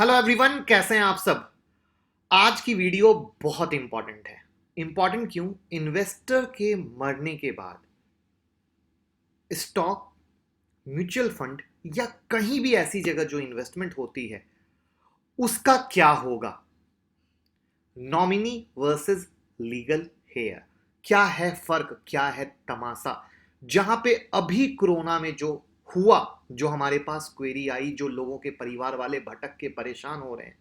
Hello everyone, कैसे हैं आप सब। आज की वीडियो बहुत इंपॉर्टेंट है। इंपॉर्टेंट क्यों? इन्वेस्टर के मरने के बाद स्टॉक, म्यूचुअल फंड या कहीं भी ऐसी जगह जो इन्वेस्टमेंट होती है उसका क्या होगा। नॉमिनी वर्सेस लीगल हेयर, क्या है फर्क, क्या है तमाशा। जहां पे अभी कोरोना में जो हुआ, जो हमारे पास क्वेरी आई, जो लोगों के परिवार वाले भटक के परेशान हो रहे हैं,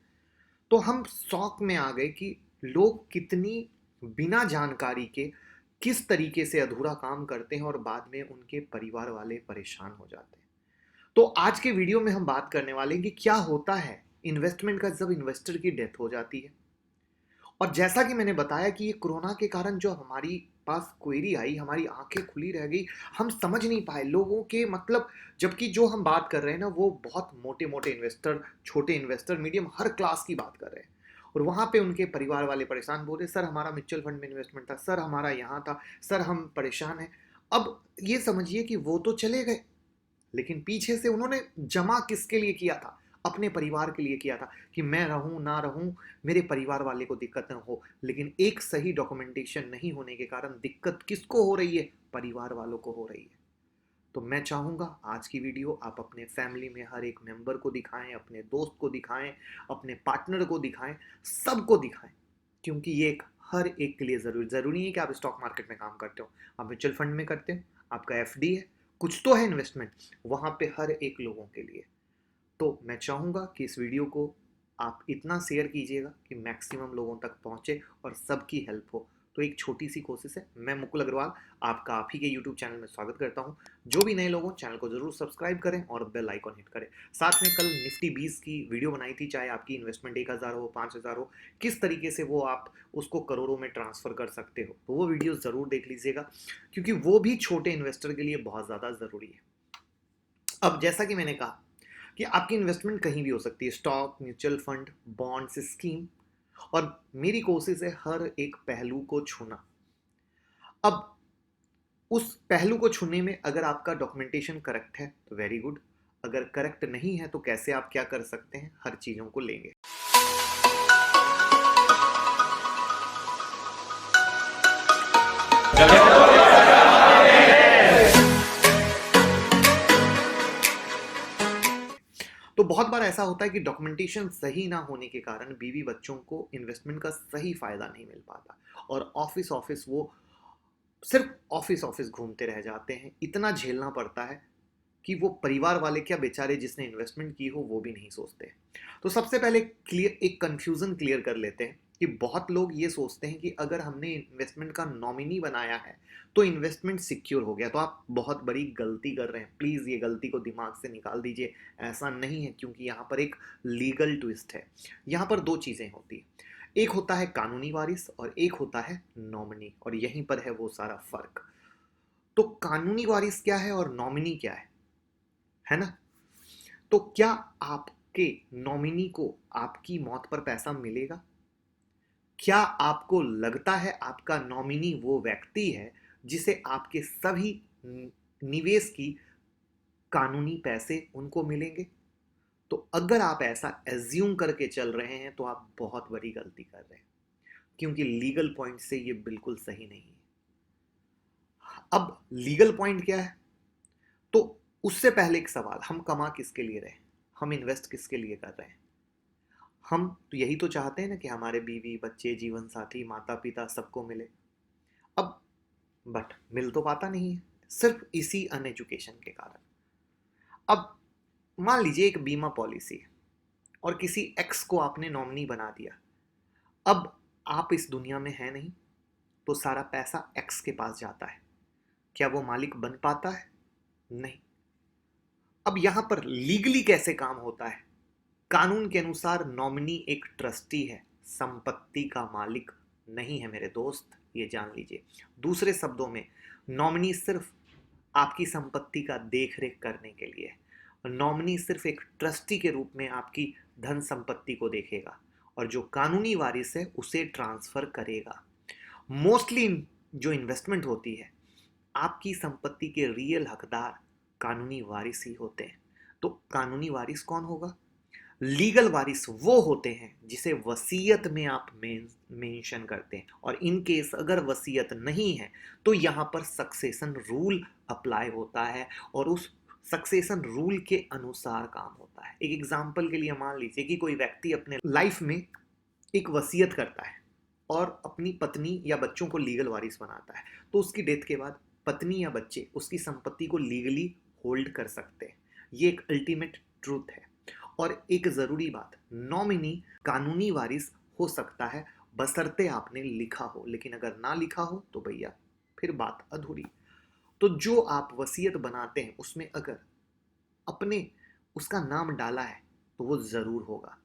तो हम शौक में आ गए कि लोग कितनी बिना जानकारी के किस तरीके से अधूरा काम करते हैं और बाद में उनके परिवार वाले परेशान हो जाते हैं। तो आज के वीडियो में हम बात करने वाले हैं कि क्या होता है इन्वेस्टमेंट का जब इन्वेस्टर की डेथ हो जाती है। और जैसा कि मैंने बताया कि ये कोरोना के कारण जो हमारी पास क्वेरी आई, हमारी आंखें खुली रह गई, हम समझ नहीं पाए लोगों के मतलब। जबकि जो हम बात कर रहे हैं ना, वो बहुत मोटे मोटे इन्वेस्टर, छोटे इन्वेस्टर, मीडियम, हर क्लास की बात कर रहे हैं। और वहां पे उनके परिवार वाले परेशान बोल रहे, सर हमारा म्यूचुअल फंड में इन्वेस्टमेंट था, सर हमारा यहाँ था, सर हम परेशान हैं। अब ये समझिए कि वो तो चले गए, लेकिन पीछे से उन्होंने जमा किसके लिए किया था? अपने परिवार के लिए किया था कि मैं रहूं ना रहूं, मेरे परिवार वाले को दिक्कत न हो। लेकिन एक सही डॉक्यूमेंटेशन नहीं होने के कारण दिक्कत किसको हो रही है? परिवार वालों को हो रही है। तो मैं चाहूंगा आज की वीडियो आप अपने फैमिली में हर एक मेंबर को दिखाएं, अपने दोस्त को दिखाएं, अपने पार्टनर को दिखाएं, सबको दिखाएं। क्योंकि ये एक हर एक के लिए जरूरी नहीं है कि आप स्टॉक मार्केट में काम करते हो, आप म्यूचुअल फंड में करते हो, आपका एफडी है, कुछ तो है इन्वेस्टमेंट, वहां पे हर एक लोगों के लिए। तो मैं चाहूंगा कि इस वीडियो को आप इतना शेयर कीजिएगा कि मैक्सिमम लोगों तक पहुंचे और सबकी हेल्प हो। तो एक छोटी सी कोशिश है। मैं मुकुल अग्रवाल आपका आप ही के यूट्यूब चैनल में स्वागत करता हूं। जो भी नए लोग हो, चैनल को जरूर सब्सक्राइब करें और बेल आइकॉन हिट करें। साथ में कल निफ्टी 20 की वीडियो बनाई थी, चाहे आपकी इन्वेस्टमेंट 1000 हो, 5000 हो, किस तरीके से वो आप उसको करोड़ों में ट्रांसफर कर सकते हो, तो वो वीडियो जरूर देख लीजिएगा, क्योंकि वो भी छोटे इन्वेस्टर के लिए बहुत ज़्यादा ज़रूरी है। अब जैसा कि मैंने कहा कि आपकी इन्वेस्टमेंट कहीं भी हो सकती है, stock, mutual fund, bonds, scheme. और मेरी कोशिश है हर एक पहलू को छूना। अब उस पहलू को छूने में अगर आपका डॉक्यूमेंटेशन करेक्ट है तो वेरी गुड, अगर करेक्ट नहीं है तो कैसे आप क्या कर सकते हैं, हर चीजों को लेंगे। तो बहुत बार ऐसा होता है कि डॉक्यूमेंटेशन सही ना होने के कारण बीवी बच्चों को इन्वेस्टमेंट का सही फायदा नहीं मिल पाता, और ऑफिस ऑफिस वो सिर्फ ऑफिस ऑफिस घूमते रह जाते हैं। इतना झेलना पड़ता है कि वो परिवार वाले क्या, बेचारे जिसने इन्वेस्टमेंट की हो वो भी नहीं सोचते। तो सबसे पहले क्लियर एक कंफ्यूजन क्लियर कर लेते हैं कि बहुत लोग ये सोचते हैं कि अगर हमने इन्वेस्टमेंट का नॉमिनी बनाया है तो इन्वेस्टमेंट सिक्योर हो गया। तो आप बहुत बड़ी गलती कर रहे हैं, प्लीज़ ये गलती को दिमाग से निकाल दीजिए। ऐसा नहीं है, क्योंकि यहाँ पर एक लीगल ट्विस्ट है। यहाँ पर दो चीज़ें होती हैं, एक होता है कानूनी वारिस और एक होता है नॉमिनी, और यहीं पर है वो सारा फर्क। तो कानूनी वारिस क्या है और नॉमिनी क्या है ना? तो क्या आपके नॉमिनी को आपकी मौत पर पैसा मिलेगा? क्या आपको लगता है आपका नॉमिनी वो व्यक्ति है जिसे आपके सभी निवेश की कानूनी पैसे उनको मिलेंगे? तो अगर आप ऐसा एज्यूम करके चल रहे हैं तो आप बहुत बड़ी गलती कर रहे हैं, क्योंकि लीगल पॉइंट से ये बिल्कुल सही नहीं है। अब लीगल पॉइंट क्या है? तो उससे पहले एक सवाल, हम कमा किसके लिए रहे हैं, हम इन्वेस्ट किसके लिए कर रहे हैं? हम तो यही तो चाहते हैं ना कि हमारे बीवी बच्चे, जीवन साथी, माता पिता सबको मिले। अब बट मिल तो पाता नहीं है, सिर्फ इसी अनएजुकेशन के कारण। अब मान लीजिए एक बीमा पॉलिसी है और किसी एक्स को आपने नॉमिनी बना दिया। अब आप इस दुनिया में है नहीं, तो सारा पैसा एक्स के पास जाता है। क्या वो मालिक बन पाता है? नहीं। अब यहां पर लीगली कैसे काम होता है? कानून के अनुसार नॉमिनी एक ट्रस्टी है, संपत्ति का मालिक नहीं है मेरे दोस्त, ये जान लीजिए। दूसरे शब्दों में, नॉमिनी सिर्फ आपकी संपत्ति का देखरेख करने के लिए है। नॉमिनी सिर्फ एक ट्रस्टी के रूप में आपकी धन संपत्ति को देखेगा, और जो कानूनी वारिस है उसे ट्रांसफर करेगा। मोस्टली जो इन्वेस्टमेंट होती है, आपकी संपत्ति के रियल हकदार कानूनी वारिस ही होते हैं। तो कानूनी वारिस कौन होगा? लीगल वारिस वो होते हैं जिसे वसीयत में आप मेंशन करते हैं, और इन केस अगर वसीयत नहीं है तो यहां पर सक्सेशन रूल अप्लाई होता है और उस सक्सेशन रूल के अनुसार काम होता है। एक एग्जांपल के लिए मान लीजिए कि कोई व्यक्ति अपने लाइफ में एक वसीयत करता है और अपनी पत्नी या बच्चों को लीगल वारिस बनाता है, तो उसकी डेथ के बाद पत्नी या बच्चे उसकी संपत्ति को लीगली होल्ड कर सकते हैं। ये एक अल्टीमेट ट्रूथ है। और एक जरूरी बात, नॉमिनी कानूनी वारिस हो सकता है बशर्ते आपने लिखा हो, लेकिन अगर ना लिखा हो तो भैया फिर बात अधूरी। तो जो आप वसीयत बनाते हैं उसमें अगर अपने उसका नाम डाला है तो वो जरूर होगा।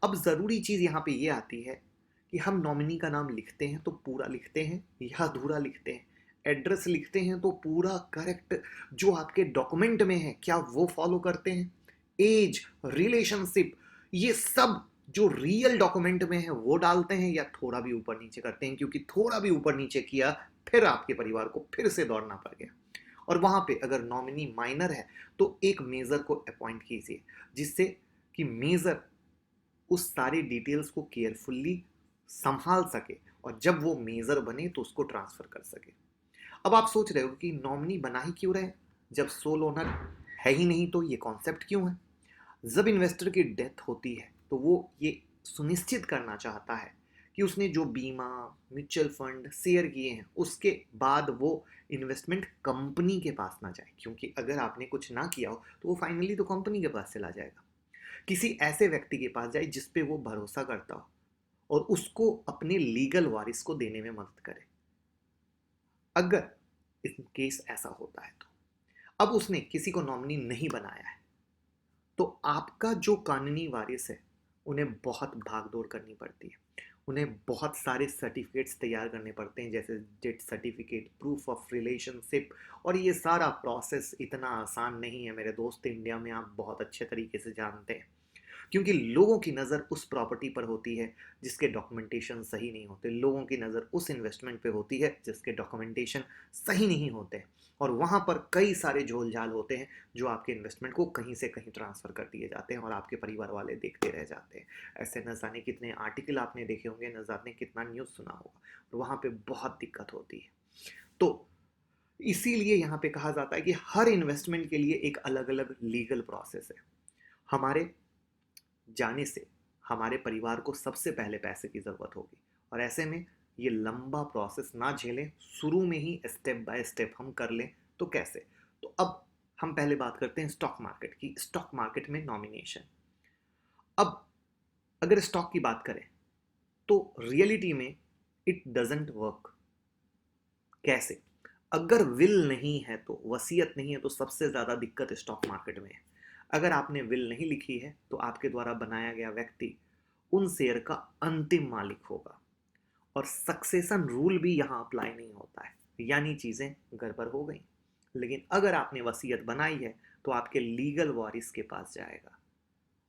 अब जरूरी चीज यहां पे ये आती है कि हम नॉमिनी का नाम लिखते हैं तो पूरा लिखते हैं या अधूरा लिखते हैं। एड्रेस लिखते हैं तो पूरा करेक्ट जो आपके डॉक्यूमेंट में है क्या वो फॉलो करते हैं। एज, रिलेशनशिप, ये सब जो रियल डॉक्यूमेंट में है वो डालते हैं या थोड़ा भी ऊपर नीचे करते हैं, क्योंकि थोड़ा भी ऊपर नीचे किया फिर आपके परिवार को फिर से दौड़ना पड़ गया। और वहां पे अगर नॉमिनी माइनर है तो एक मेजर को अपॉइंट कीजिए जिससे कि मेजर उस सारी डिटेल्स को केयरफुल्ली संभाल सके और जब वो मेजर बने तो उसको ट्रांसफर कर सके। अब आप सोच रहे हो कि नॉमिनी बना ही क्यों रहे जब सोल ओनर है ही नहीं, तो ये कॉन्सेप्ट क्यों है। जब इन्वेस्टर की डेथ होती है तो वो ये सुनिश्चित करना चाहता है कि उसने जो बीमा, म्यूचुअल फंड, शेयर किए हैं उसके बाद वो इन्वेस्टमेंट कंपनी के पास ना जाए, क्योंकि अगर आपने कुछ ना किया हो तो वो फाइनली तो कंपनी के पास चला जाएगा। किसी ऐसे व्यक्ति के पास जाए जिस पे वो भरोसा करता हो और उसको अपने लीगल वारिस को देने में मदद करे। अगर इस केस ऐसा होता है तो अब उसने किसी को नॉमिनी नहीं बनाया है तो आपका जो कानूनी वारिस है उन्हें बहुत भागदौड़ करनी पड़ती है। उन्हें बहुत सारे सर्टिफिकेट्स तैयार करने पड़ते हैं, जैसे death certificate, proof of relationship. और ये सारा प्रोसेस इतना आसान नहीं है मेरे दोस्त, इंडिया में आप बहुत अच्छे तरीके से जानते हैं, क्योंकि लोगों की नज़र उस प्रॉपर्टी पर होती है जिसके डॉक्यूमेंटेशन सही नहीं होते। लोगों की नज़र उस इन्वेस्टमेंट पे होती है जिसके डॉक्यूमेंटेशन सही नहीं होते, और वहाँ पर कई सारे झोल झाल होते हैं जो आपके इन्वेस्टमेंट को कहीं से कहीं ट्रांसफ़र कर दिए जाते हैं और आपके परिवार वाले देखते रह जाते हैं। ऐसे न जाने कितने आर्टिकल आपने देखे होंगे, न जाने कितना न्यूज़ सुना होगा, और वहाँ पर बहुत दिक्कत होती है। तो इसीलिए यहाँ पे कहा जाता है कि हर इन्वेस्टमेंट के लिए एक अलग अलग लीगल प्रोसेस है। हमारे जाने से हमारे परिवार को सबसे पहले पैसे की ज़रूरत होगी, और ऐसे में ये लंबा प्रोसेस ना झेलें, शुरू में ही स्टेप बाय स्टेप हम कर लें तो कैसे। तो अब हम पहले बात करते हैं स्टॉक मार्केट की। स्टॉक मार्केट में नॉमिनेशन, अब अगर स्टॉक की बात करें तो रियलिटी में इट डजेंट वर्क। कैसे? अगर विल नहीं है तो, वसीयत नहीं है तो सबसे ज़्यादा दिक्कत स्टॉक मार्केट में है। अगर आपने विल नहीं लिखी है तो आपके द्वारा बनाया गया व्यक्ति उन शेयर का अंतिम मालिक होगा, और सक्सेशन रूल भी यहाँ अप्लाई नहीं होता है, यानी चीज़ें गड़बड़ हो गई। लेकिन अगर आपने वसीयत बनाई है तो आपके लीगल वारिस के पास जाएगा।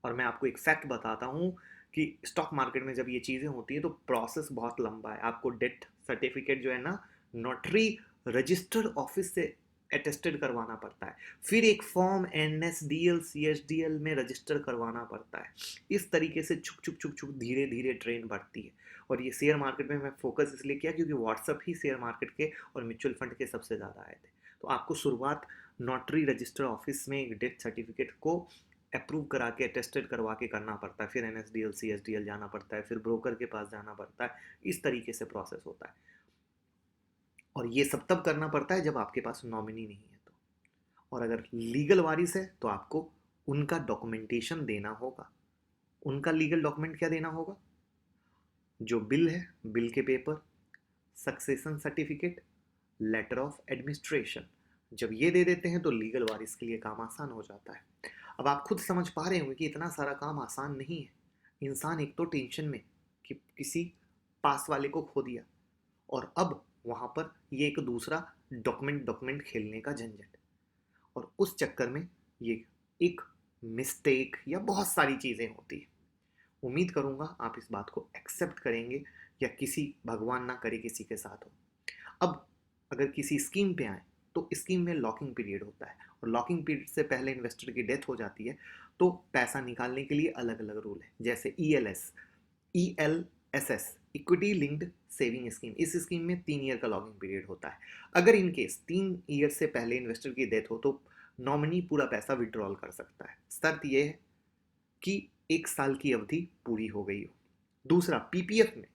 और मैं आपको एक फैक्ट बताता हूँ कि स्टॉक मार्केट में जब ये चीज़ें होती हैं तो प्रोसेस बहुत लंबा है। आपको डेथ सर्टिफिकेट जो है ना, नोटरी रजिस्टर्ड ऑफिस से अटेस्टेड करवाना पड़ता है, फिर एक फॉर्म NSDL CSDL में रजिस्टर करवाना पड़ता है। इस तरीके से छुक छुक छुक छुक धीरे धीरे ट्रेन बढ़ती है। और ये शेयर मार्केट में मैं फोकस इसलिए किया क्योंकि व्हाट्सअप ही शेयर मार्केट के और म्यूचुअल फंड के सबसे ज़्यादा आए थे। तो आपको शुरुआत नोटरी रजिस्टर ऑफिस में एक डेथ सर्टिफिकेट को अप्रूव करा के अटेस्टेड करवा के करना पड़ता है, फिर NSDL CSDL जाना पड़ता है, फिर ब्रोकर के पास जाना पड़ता है। इस तरीके से प्रोसेस होता है, और ये सब तब करना पड़ता है जब आपके पास नॉमिनी नहीं है तो। और अगर लीगल वारिस है तो आपको उनका डॉक्यूमेंटेशन देना होगा। उनका लीगल डॉक्यूमेंट क्या देना होगा? जो बिल है, बिल के paper, succession certificate, letter of administration. जब ये दे देते हैं तो लीगल वारिस के लिए काम आसान हो जाता है। अब आप खुद समझ पा रहे होंगे कि इतना सारा काम आसान नहीं है। इंसान एक तो टेंशन में कि किसी पास वाले को खो दिया, और अब वहाँ पर ये एक दूसरा डॉक्यूमेंट खेलने का झंझट, और उस चक्कर में ये एक मिस्टेक या बहुत सारी चीज़ें होती है। उम्मीद करूँगा आप इस बात को एक्सेप्ट करेंगे, या किसी भगवान ना करे किसी के साथ हो। अब अगर किसी स्कीम पे आए तो स्कीम में लॉकिंग पीरियड होता है, और लॉकिंग पीरियड से पहले इन्वेस्टर की डेथ हो जाती है तो पैसा निकालने के लिए अलग अलग रूल है, जैसे ELSS equity linked saving scheme. इस स्कीम में 3 ईयर का लॉगिंग पीरियड होता है। अगर इन केस 3 ईयर से पहले इन्वेस्टर की डेथ हो तो नॉमिनी पूरा पैसा विड्रॉल कर सकता है। शर्त यह है कि 1 साल की अवधि पूरी हो गई हो। दूसरा, पीपीएफ में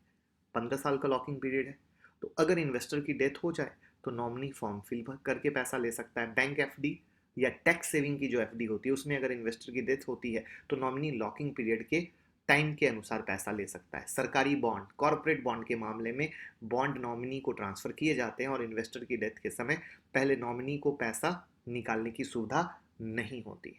15 साल का लॉकिंग पीरियड है। तो अगर इन्वेस्टर की डेथ हो जाए तो नॉमिनी फॉर्म फिल करके पैसा ले सकता है। बैंक एफडी या टैक्स सेविंग की जो एफडी होती है उसमें अगर इन्वेस्टर की डेथ होती है तो नॉमिनी लॉकिंग पीरियड के टाइम के अनुसार पैसा ले सकता है। सरकारी बॉन्ड, कॉर्पोरेट बॉन्ड के मामले में बॉन्ड नॉमिनी को ट्रांसफर किए जाते हैं और इन्वेस्टर की डेथ के समय पहले नॉमिनी को पैसा निकालने की सुविधा नहीं होती।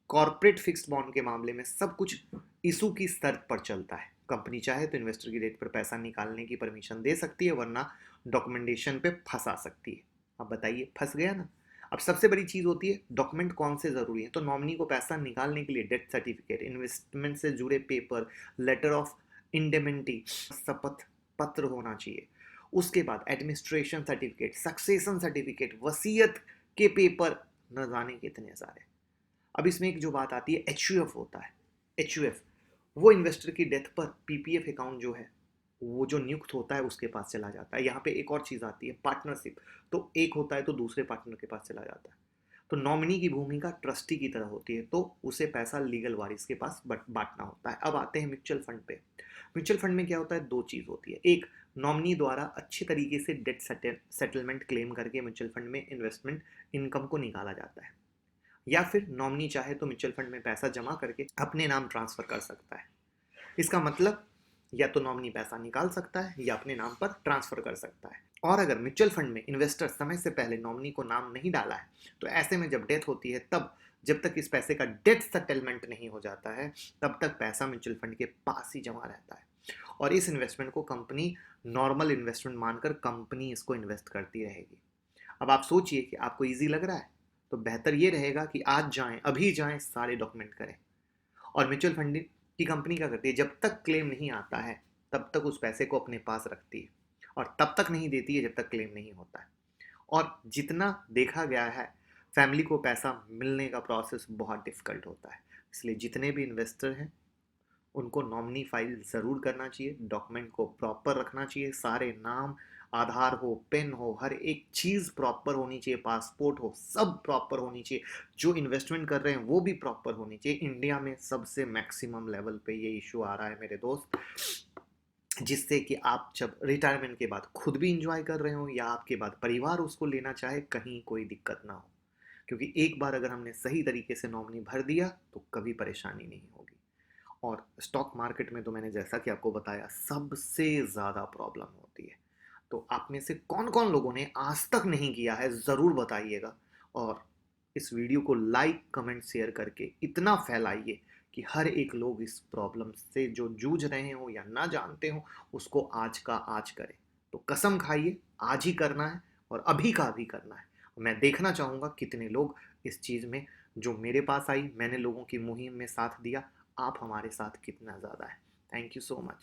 कॉर्पोरेट फिक्स्ड बॉन्ड के मामले में सब कुछ इशू की शर्त पर चलता है। कंपनी चाहे तो इन्वेस्टर की डेट पर पैसा निकालने की परमिशन दे सकती है, वरना डॉक्यूमेंटेशन पे फंसा सकती है। अब बताइए, फंस गया ना। अब सबसे बड़ी चीज होती है डॉक्यूमेंट कौन से जरूरी है। तो नॉमिनी को पैसा निकालने के लिए डेथ सर्टिफिकेट, इन्वेस्टमेंट से जुड़े पेपर, लेटर ऑफ इंडेमेनिटी, शपथ पत्र होना चाहिए। उसके बाद एडमिनिस्ट्रेशन सर्टिफिकेट, सक्सेशन सर्टिफिकेट, वसीयत के पेपर, न जाने कितने सारे। अब इसमें एक जो बात आती है एचयूएफ होता है। एचयूएफ वो इन्वेस्टर की डेथ पर पीपीएफ अकाउंट जो है वो जो नियुक्त होता है उसके पास चला जाता है। यहाँ पे एक और चीज़ आती है पार्टनरशिप। तो एक होता है तो दूसरे पार्टनर के पास चला जाता है। तो नॉमिनी की भूमिका ट्रस्टी की तरह होती है, तो उसे पैसा लीगल वारिस के पास बांटना होता है। अब आते हैं म्यूचुअल फंड पे। म्यूचुअल फंड में क्या होता है, दो चीज़ होती है। एक, नॉमिनी द्वारा अच्छे तरीके से डेट सेटलमेंट क्लेम करके म्यूचुअल फंड में इन्वेस्टमेंट इनकम को निकाला जाता है, या फिर नॉमिनी चाहे तो म्यूचुअल फंड में पैसा जमा करके अपने नाम ट्रांसफर कर सकता है। इसका मतलब या तो नॉमिनी पैसा निकाल सकता है या अपने नाम पर ट्रांसफर कर सकता है। और अगर म्यूचुअल फंड में इन्वेस्टर समय से पहले नॉमिनी को नाम नहीं डाला है तो ऐसे में जब डेथ होती है तब जब तक इस पैसे का डेथ सेटलमेंट नहीं हो जाता है तब तक पैसा म्यूचुअल फंड के पास ही जमा रहता है, और इस इन्वेस्टमेंट को कंपनी नॉर्मल इन्वेस्टमेंट मानकर कंपनी इसको इन्वेस्ट करती रहेगी। अब आप सोचिए कि आपको ईजी लग रहा है तो बेहतर ये रहेगा कि आज जाएं, अभी जाएं, सारे डॉक्यूमेंट करें। और म्यूचुअल फंड की कंपनी क्या करती है, जब तक क्लेम नहीं आता है तब तक उस पैसे को अपने पास रखती है और तब तक नहीं देती है जब तक क्लेम नहीं होता है। और जितना देखा गया है फैमिली को पैसा मिलने का प्रोसेस बहुत डिफिकल्ट होता है, इसलिए जितने भी इन्वेस्टर हैं उनको नॉमिनी फाइल ज़रूर करना चाहिए, डॉक्यूमेंट को प्रॉपर रखना चाहिए, सारे नाम, आधार हो, पेन हो, हर एक चीज़ प्रॉपर होनी चाहिए, पासपोर्ट हो, सब प्रॉपर होनी चाहिए। जो इन्वेस्टमेंट कर रहे हैं वो भी प्रॉपर होनी चाहिए। इंडिया में सबसे मैक्सिमम लेवल पे ये इशू आ रहा है मेरे दोस्त, जिससे कि आप जब रिटायरमेंट के बाद खुद भी इंजॉय कर रहे हो या आपके बाद परिवार उसको लेना चाहे, कहीं कोई दिक्कत ना हो। क्योंकि एक बार अगर हमने सही तरीके से नॉमिनी भर दिया तो कभी परेशानी नहीं होगी। और स्टॉक मार्केट में तो मैंने जैसा कि आपको बताया सबसे ज़्यादा प्रॉब्लम होती है। तो आप में से कौन कौन लोगों ने आज तक नहीं किया है ज़रूर बताइएगा, और इस वीडियो को लाइक कमेंट शेयर करके इतना फैलाइए कि हर एक लोग इस प्रॉब्लम से जो जूझ रहे हो या ना जानते हो उसको आज का आज करें। तो कसम खाइए आज ही करना है और अभी का अभी करना है। मैं देखना चाहूँगा कितने लोग इस चीज़ में, जो मेरे पास आई, मैंने लोगों की मुहिम में साथ दिया, आप हमारे साथ कितना ज़्यादा है। Thank you so much.